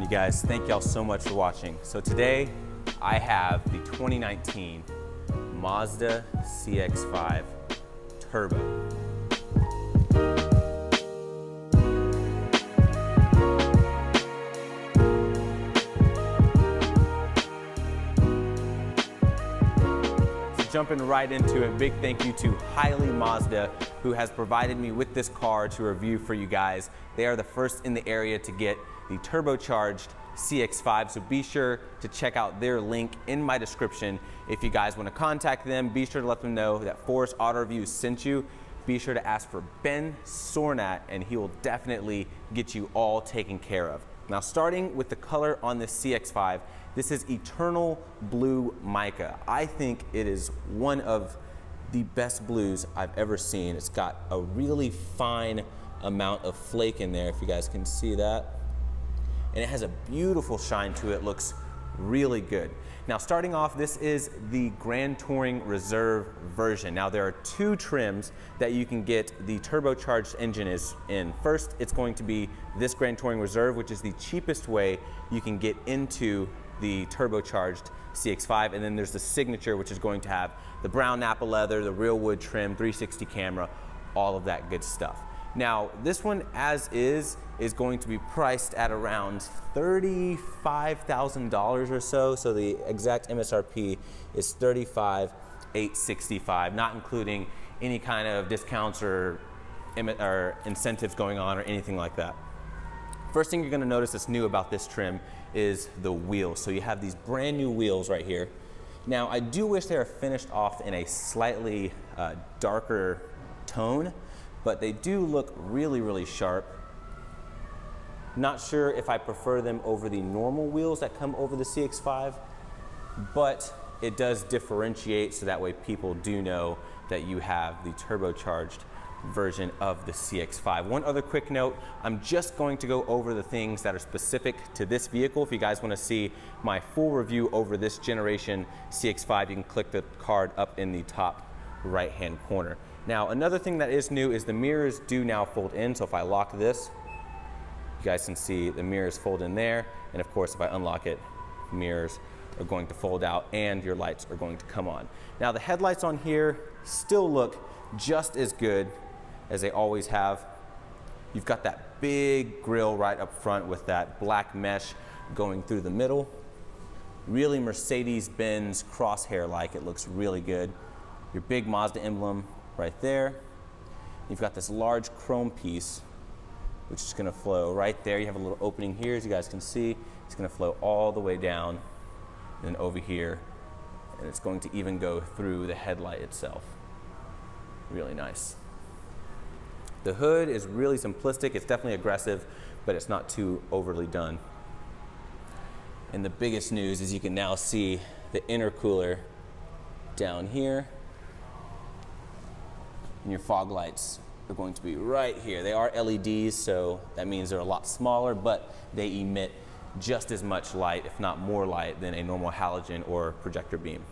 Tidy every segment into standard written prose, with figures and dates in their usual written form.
You guys, thank y'all so much for watching. So today I have the 2019 Mazda CX-5 Turbo. Jumping right into it, big thank you to Hiley Mazda, who has provided me with this car to review for you guys. They are the first in the area to get the turbocharged CX-5, so be sure to check out their link in my description. If you guys want to contact them, be sure to let them know that Forest Auto Reviews sent you. Be sure to ask for Ben SORNAT, and he will definitely get you all taken care of. Now, starting with the color on this CX-5, this is Eternal Blue Mica. I think it is one of the best blues I've ever seen. It's got a really fine amount of flake in there, if you guys can see that. And it has a beautiful shine to it, looks really good. Now, starting off, this is the Grand Touring Reserve version. Now, there are two trims that you can get the turbocharged engine is in. First, it's going to be this Grand Touring Reserve, which is the cheapest way you can get into the turbocharged CX-5, and then there's the Signature, which is going to have the brown Napa leather, the real wood trim, 360 camera, all of that good stuff. Now, this one as is going to be priced at around $35,000 or so. So the exact MSRP is $35,865, not including any kind of discounts or incentives going on or anything like that. First thing you're going to notice that's new about this trim is the wheels. So you have these brand new wheels right here. Now, I do wish they were finished off in a slightly darker tone, but they do look really, really sharp. Not sure if I prefer them over the normal wheels that come over the CX-5, but it does differentiate, so that way people do know that you have the turbocharged version of the CX-5. One other quick note, I'm just going to go over the things that are specific to this vehicle. If you guys want to see my full review over this generation CX-5, you can click the card up in the top right-hand corner. Now, another thing that is new is the mirrors do now fold in. So if I lock this, you guys can see the mirrors fold in there. And of course, if I unlock it, mirrors are going to fold out and your lights are going to come on. Now, the headlights on here still look just as good as they always have. You've got that big grille right up front with that black mesh going through the middle. Really Mercedes-Benz crosshair-like. It looks really good. Your big Mazda emblem right there. You've got this large chrome piece, which is gonna flow right there. You have a little opening here, as you guys can see. It's gonna flow all the way down and then over here, and it's going to even go through the headlight itself. Really nice. The hood is really simplistic. It's definitely aggressive, but it's not too overly done. And the biggest news is you can now see the intercooler down here. And your fog lights are going to be right here. They are LEDs, so that means they're a lot smaller, but they emit just as much light, if not more light, than a normal halogen or projector beam.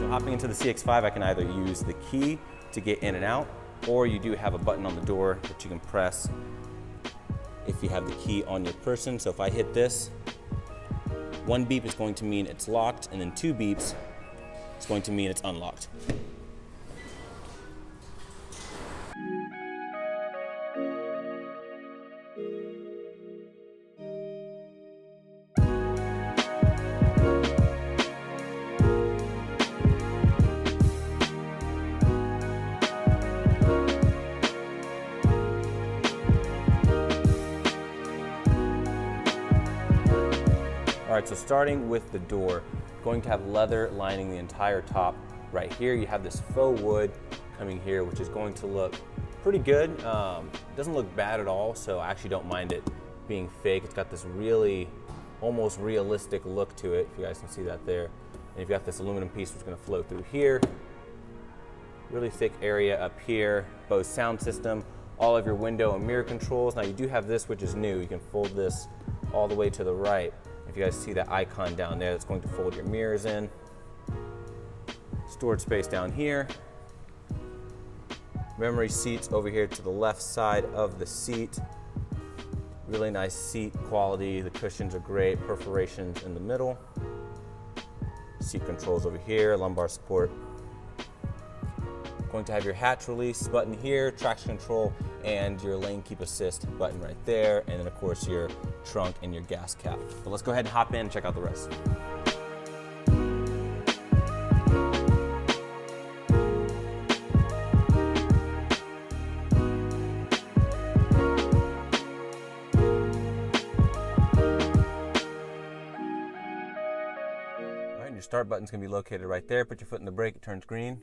Hopping into the CX-5, I can either use the key to get in and out, or you do have a button on the door that you can press if you have the key on your person. So if I hit this, one beep is going to mean it's locked, and then two beeps is going to mean it's unlocked. All right, so starting with the door, going to have leather lining the entire top right here. You have this faux wood coming here, which is going to look pretty good. Doesn't look bad at all, so I actually don't mind it being fake. It's got this really almost realistic look to it, if you guys can see that there. And you've got this aluminum piece which is going to flow through here. Really thick area up here. Bose sound system, all of your window and mirror controls. Now you do have this, which is new. You can fold this all the way to the right. If you guys see that icon down there, that's going to fold your mirrors in. Storage space down here. Memory seats over here to the left side of the seat. Really nice seat quality. The cushions are great. Perforations in the middle. Seat controls over here, lumbar support. Going to have your hatch release button here, traction control, and your lane keep assist button right there. And then of course your trunk and your gas cap. But let's go ahead and hop in and check out the rest. Your start button's gonna be located right there. Put your foot in the brake, it turns green.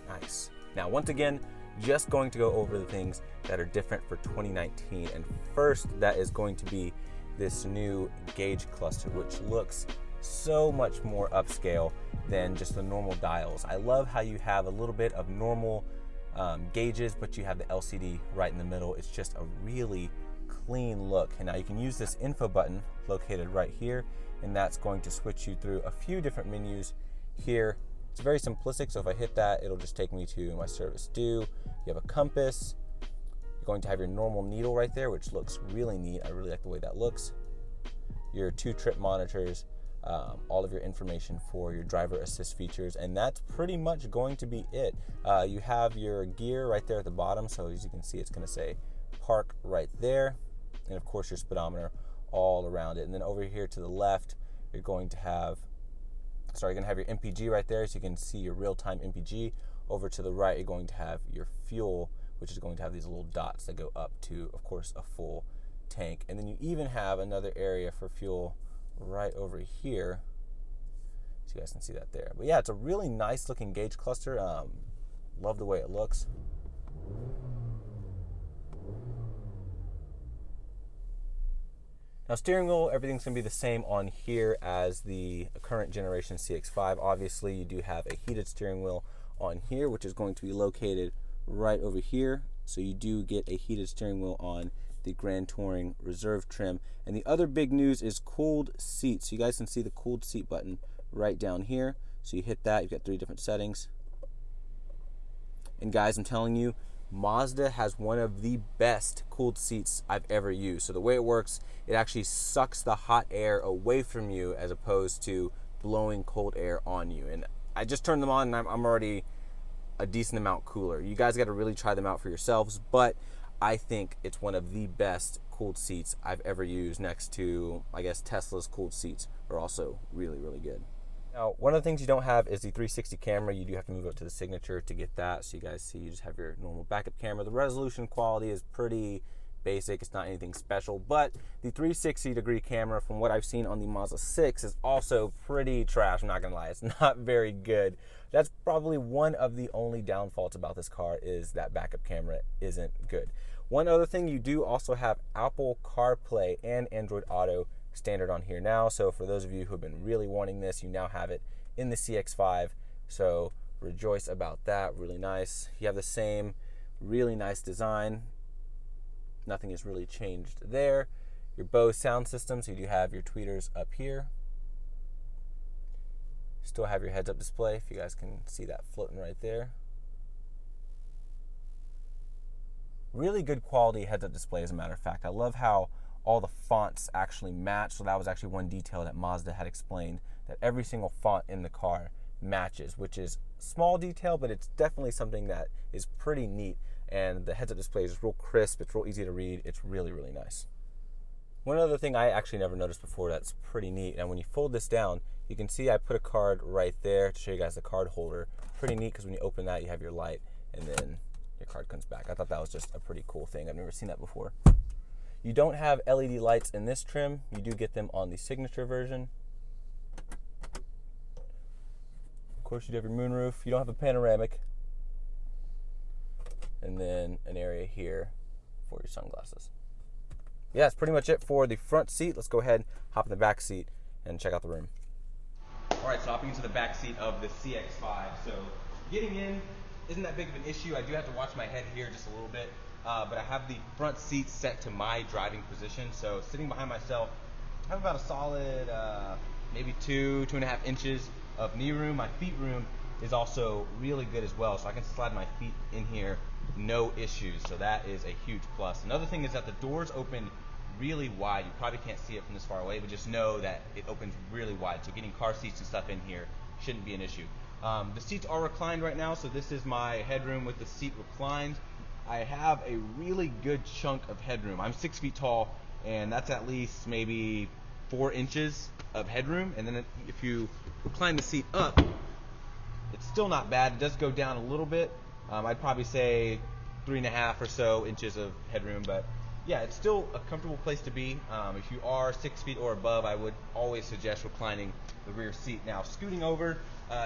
Nice. Now, once again, just going to go over the things that are different for 2019. And first, that is going to be this new gauge cluster, which looks so much more upscale than just the normal dials. I love how you have a little bit of normal gauges, but you have the LCD right in the middle. It's just a really clean look. And now you can use this info button located right here, and that's going to switch you through a few different menus here. It's very simplistic, so if I hit that, it'll just take me to my service due. You have a compass. Going to have your normal needle right there, which looks really neat. I really like the way that looks. Your 2 trip monitors, all of your information for your driver assist features, and that's pretty much going to be it. You have your gear right there at the bottom, so as you can see, it's going to say park right there, and of course your speedometer all around it. And then over here to the left, you're going to have your MPG right there, so you can see your real-time MPG. Over to the right, you're going to have your fuel, which is going to have these little dots that go up to, of course, a full tank. And then you even have another area for fuel right over here, so you guys can see that there. But yeah, it's a really nice looking gauge cluster. Love the way it looks. Now, steering wheel, everything's gonna be the same on here as the current generation CX-5. Obviously, you do have a heated steering wheel on here, which is going to be located right over here. So you do get a heated steering wheel on the Grand Touring Reserve trim. And the other big news is cooled seats. So you guys can see the cooled seat button right down here. So you hit that, you've got 3 different settings. And guys, I'm telling you, Mazda has one of the best cooled seats I've ever used. So the way it works, it actually sucks the hot air away from you as opposed to blowing cold air on you. And I just turned them on and I'm already a decent amount cooler. You guys got to really try them out for yourselves, but I think it's one of the best cooled seats I've ever used, next to, I guess, Tesla's cooled seats are also really, really good. Now, one of the things you don't have is the 360 camera. You do have to move up to the signature to get that. So you guys see, you just have your normal backup camera. The resolution quality is pretty basic. It's not anything special, but the 360-degree camera, from what I've seen on the Mazda 6, is also pretty trash. I'm not gonna lie, it's not very good. That's probably one of the only downfalls about this car, is that backup camera isn't good. One other thing, you do also have Apple CarPlay and Android Auto standard on here now. So for those of you who have been really wanting this, you now have it in the CX-5. So rejoice about that. Really nice. You have the same really nice design. Nothing has really changed there. Your Bose sound system, so you do have your tweeters up here. Still have your heads-up display, if you guys can see that floating right there. Really good quality heads-up display, as a matter of fact. I love how all the fonts actually match. So that was actually one detail that Mazda had explained, that every single font in the car matches, which is small detail, but it's definitely something that is pretty neat. And the heads-up display is real crisp, it's real easy to read, it's really, really nice. One other thing I actually never noticed before that's pretty neat, and when you fold this down, you can see I put a card right there to show you guys the card holder. Pretty neat because when you open that, you have your light, and then your card comes back. I thought that was just a pretty cool thing. I've never seen that before. You don't have LED lights in this trim. You do get them on the signature version. Of course, you do have your moonroof. You don't have a panoramic. And then an area here for your sunglasses. Yeah, that's pretty much it for the front seat. Let's go ahead, hop in the back seat, and check out the room. All right, so hopping into the back seat of the CX-5. So getting in isn't that big of an issue. I do have to watch my head here just a little bit, but I have the front seat set to my driving position. So sitting behind myself, I have about a solid maybe 2.5 inches of knee room. My feet room is also really good as well, so I can slide my feet in here, no issues. So that is a huge plus. Another thing is that the doors open really wide. You probably can't see it from this far away, but just know that it opens really wide. So getting car seats and stuff in here shouldn't be an issue. The seats are reclined right now, so this is my headroom with the seat reclined. I have a really good chunk of headroom. I'm 6 feet tall, and that's at least maybe 4 inches of headroom. And then if you recline the seat up, it's still not bad. It does go down a little bit. I'd probably say 3.5 or so inches of headroom, but yeah, it's still a comfortable place to be. If you are 6 feet or above, I would always suggest reclining the rear seat. Now, scooting over,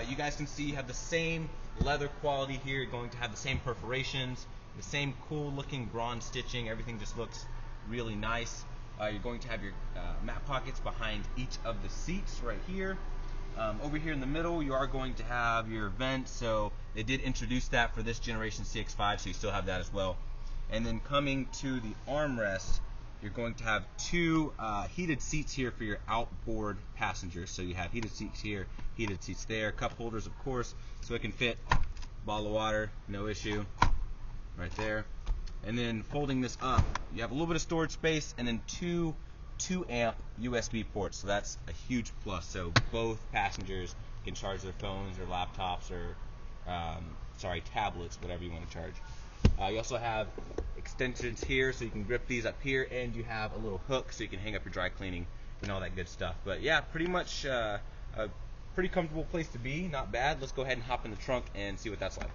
you guys can see you have the same leather quality here. You're going to have the same perforations, the same cool looking bronze stitching. Everything just looks really nice. You're going to have your mat pockets behind each of the seats right here. Over here in the middle, you are going to have your vents. So they did introduce that for this generation CX-5, so you still have that as well. And then coming to the armrest, you're going to have 2 heated seats here for your outboard passengers. So you have heated seats here, heated seats there, cup holders, of course, so it can fit a bottle of water, no issue, right there. And then folding this up, you have a little bit of storage space, and then 2 2-amp USB ports. So that's a huge plus. So both passengers can charge their phones or laptops or tablets, whatever you want to charge. You also have extensions here, so you can grip these up here, and you have a little hook so you can hang up your dry cleaning and all that good stuff. But yeah, pretty much a pretty comfortable place to be. Not bad. Let's go ahead and hop in the trunk and see what that's like.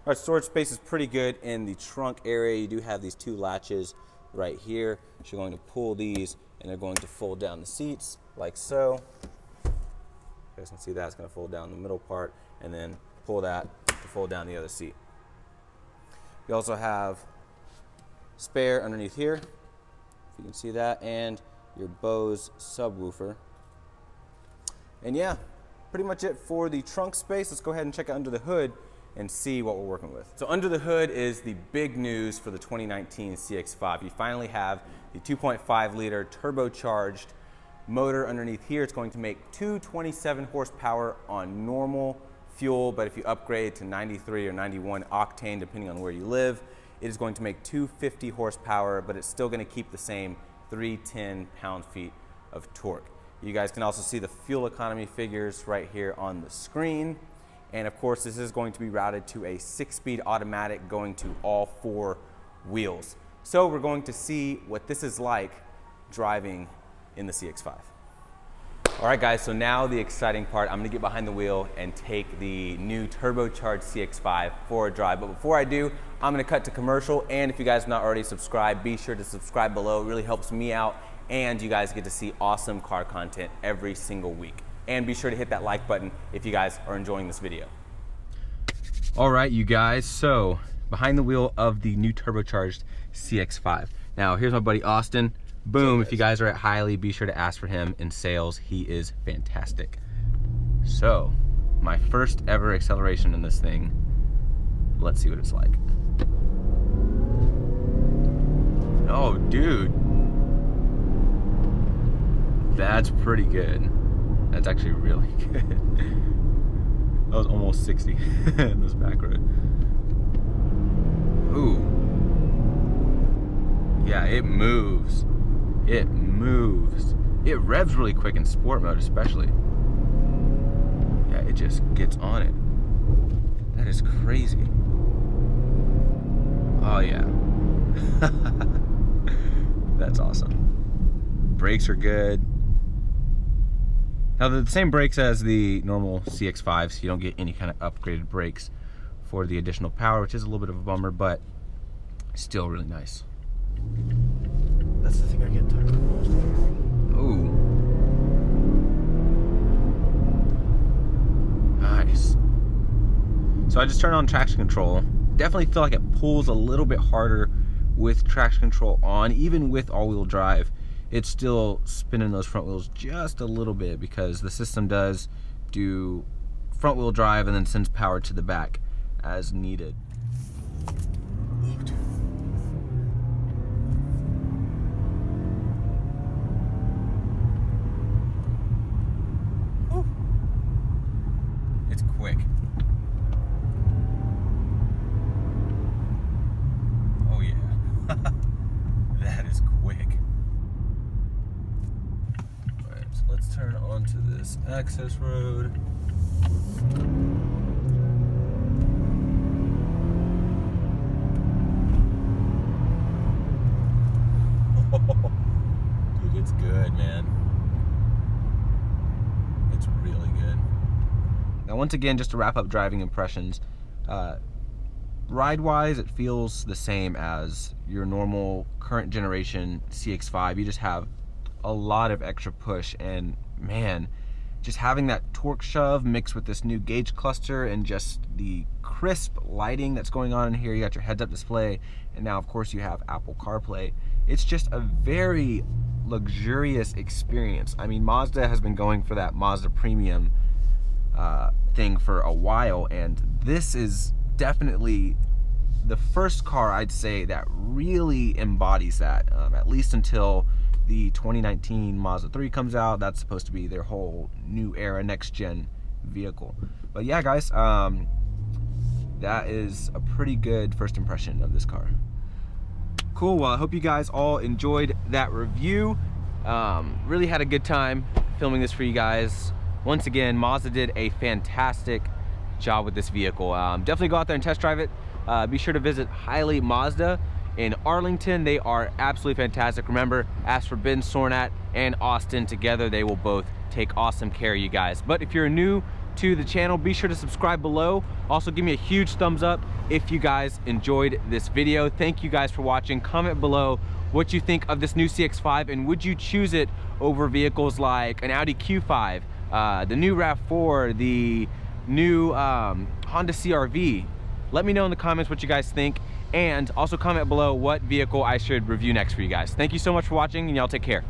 All right, storage space is pretty good in the trunk area. You do have these 2 latches right here. So you're going to pull these, and they're going to fold down the seats like so. You guys can see that it's going to fold down the middle part, and then pull that to fold down the other seat. You also have spare underneath here, if you can see that, and your Bose subwoofer. And yeah, pretty much it for the trunk space. Let's go ahead and check out under the hood and see what we're working with. So under the hood is the big news for the 2019 CX-5. You finally have the 2.5 liter turbocharged motor underneath here. It's going to make 227 horsepower on normal fuel, but if you upgrade to 93 or 91 octane, depending on where you live, it is going to make 250 horsepower, but it's still going to keep the same 310 pound-feet of torque. You guys can also see the fuel economy figures right here on the screen. And of course, this is going to be routed to a 6-speed automatic going to all 4 wheels. So we're going to see what this is like driving in the CX-5. All right, guys, so now the exciting part. I'm gonna get behind the wheel and take the new turbocharged CX-5 for a drive. But before I do, I'm gonna cut to commercial. And if you guys have not already subscribed, be sure to subscribe below. It really helps me out. And you guys get to see awesome car content every single week. And be sure to hit that like button if you guys are enjoying this video. All right, you guys, so behind the wheel of the new turbocharged CX-5. Now, here's my buddy Austin. Boom, if you guys are at Hiley, be sure to ask for him in sales. He is fantastic. So, my first ever acceleration in this thing. Let's see what it's like. Oh, dude. That's pretty good. That's actually really good. That was almost 60 in this back road. Ooh. Yeah, it moves. It moves. It revs really quick in sport mode especially. Yeah, it just gets on it. That is crazy. Oh yeah. That's awesome. Brakes are good. Now they're the same brakes as the normal CX-5, so you don't get any kind of upgraded brakes for the additional power, which is a little bit of a bummer, but still really nice. That's the thing I get tired of most. Ooh. Nice. So I just turned on traction control. Definitely feel like it pulls a little bit harder with traction control on. Even with all-wheel drive, it's still spinning those front wheels just a little bit because the system does do front wheel drive and then sends power to the back as needed. It's quick. Oh yeah. That is quick. Alright, so let's turn onto this access road. Dude, it's good, man. It's really good. Now, once again, just to wrap up driving impressions, ride-wise, it feels the same as your normal current generation CX-5. You just have a lot of extra push, and man, just having that torque shove mixed with this new gauge cluster and just the crisp lighting that's going on in here. You got your heads-up display, and now of course you have Apple CarPlay. It's just a very luxurious experience. I mean, Mazda has been going for that Mazda premium thing for a while, and this is definitely the first car I'd say that really embodies that, at least until the 2019 Mazda 3 comes out. That's supposed to be their whole new era next gen vehicle. But yeah, guys, that is a pretty good first impression of this car. Cool. Well, I hope you guys all enjoyed that review. Really had a good time filming this for you guys. Once again, Mazda did a fantastic job with this vehicle. Definitely go out there and test drive it. Be sure to visit Hiley Mazda in Arlington. They are absolutely fantastic. Remember, ask for Ben, SORNAT, and Austin. Together, they will both take awesome care of you guys. But if you're new to the channel, be sure to subscribe below. Also, give me a huge thumbs up if you guys enjoyed this video. Thank you guys for watching. Comment below what you think of this new CX-5, and would you choose it over vehicles like an Audi Q5, the new RAV4, the new Honda CR-V? Let me know in the comments what you guys think, and also comment below what vehicle I should review next for you guys. Thank you so much for watching, and y'all take care.